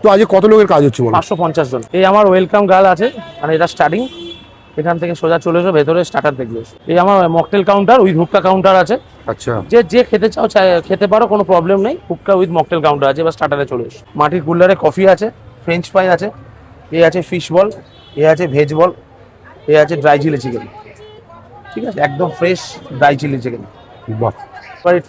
তো আজকে কত লোকের কাজ হচ্ছে বলো? 550 জন। এই আমার ওয়েলকাম গার্ল আছে, মানে এটা স্টার্টিং, এখান থেকে সোজা চলে এসো ভেতরে স্টার্টার দেখলে। এই আমার mocktail counter with hookah counter আছে। আচ্ছা, যে খেতে চাও খেতে পারো, কোনো প্রবলেম নেই। হুক্কা উইথ মকটেল কাউন্টার আছে, এবার স্টার্টারে চলে এসো। মাটির কুলারে কফি আছে, ফ্রেঞ্চ ফ্রাই আছে, এ আছে ফিশ বল, এ আছে ভেজ বল, এ আছে ড্রাই চিলি চিকেন। ঠিক আছে, একদম ফ্রেশ ড্রাই চিলি চিকেন। বাহ।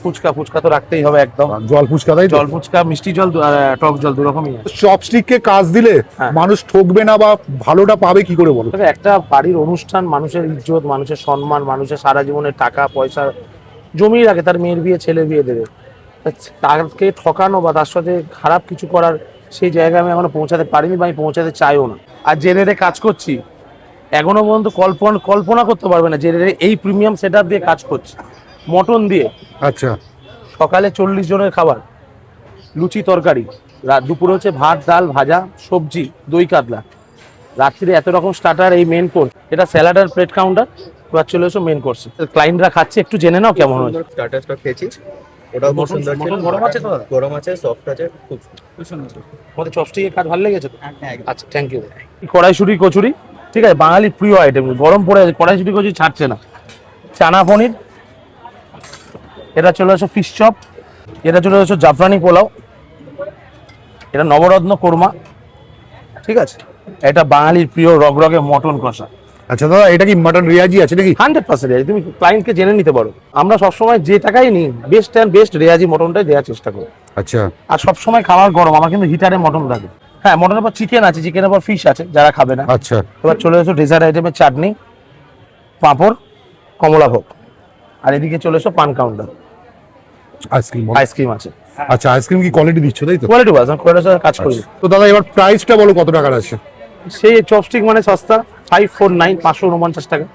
ফুচকা, ফুচকা তো রাখতেই হবে একদম। জল ফুচকা, তাই তো? জল ফুচকা, মিষ্টি জল আর টক জল, দু রকমই আছে। চপস্টিককে কাজ দিলে হ্যাঁ। মানুষ ঠকবে না বা ভালোটা পাবে কি করে বলো? তবে একটা বাড়ির অনুষ্ঠান, মানুষের ইজ্জত, মানুষের সম্মান, মানুষের সারা জীবনের টাকা পয়সা জমিয়ে রাখে, তার মেয়ের বিয়ে, ছেলের বিয়ে দেবে। তাকে ঠকানো বা তার সাথে খারাপ কিছু করার সেই জায়গায় আমি এখনো পৌঁছাতে পারিনি বা আমি পৌঁছাতে চাইও না। আর জেনারে কাজ করছি, এখনো পর্যন্ত কল্পনা করতে পারবে না জেনারে এই প্রিমিয়াম সেট আপ দিয়ে কাজ করছি। মটন দিয়ে আচ্ছা, সকালে 40 জনের খাবার, লুচি তরকারি, দুপুরে হচ্ছে ভাত ডাল ভাজা সবজি দই কাতলা, রাত্রিরে এত রকম স্টার্টার, এই মেন কোর্স। এটা স্যালাড আর প্লেট কাউন্টার। এবার চলে এসো মেন কোর্স। ক্লায়েন্টরা খাচ্ছে, একটু জেনে নাও কেমন হয়েছে। স্টার্টারটা খেয়েছি, ওটাও খুব সুন্দর ছিল। মটন গরম আছে তো দাদা? গরম আছে, সফট আছে, খুব সুন্দর। আমাদের চপস্টিকের কাজ ভালো লেগেছে তো? হ্যাঁ, আচ্ছা, থ্যাংক ইউ। কড়াইশুঁটি কচুরি, ঠিক আছে, বাঙালির প্রিয় আইটেম, গরম পড়ে আছে, কড়াইশুঁটি কচুরি ছাড়ছে না। চানা পনির, এটা চলে আসো ফিশ চপ, এটা চলে আসো জাফরানি পোলাও, এটা নবরত্ন কোরমা, ঠিক আছে, এটা বাঙালির প্রিয় রগরগে মটন কষা। আচ্ছা দাদা, এটা কি মাটন রেয়াজি আছে নাকি? 100% তুমি ক্লায়েন্টকে জেনে নিতে পারো। আমরা সবসময় যে টাকাই নিই, বেস্ট অ্যান্ড বেস্ট রেয়াজি মটনটাই দেওয়ার চেষ্টা করি। আচ্ছা, আর সবসময় খাবার গরম, আমার কিন্তু হিটারে মটন থাকে। হ্যাঁ, মটনের পর চিকেন আছে, চিকেনের পর ফিশ আছে যারা খাবে না। আচ্ছা, এবার চলে এসো ডেজার্ট আইটেমের চাটনি, পাঁপড়, কমলাভোগ, আর এদিকে চলে এসো পান কাউন্টার, আইসক্রিম। আইসক্রিম আছে। আচ্ছা, আইসক্রিম কি কোয়ালিটি দিচ্ছ তাই তো? কোয়ালিটি বাস, কোয়ালিটির সাথে কাজ করি। তো দাদা এবার প্রাইসটা বলো কত টাকার আছে? সেই চপস্টিক মানে সস্তা, 549, 549 টাকা।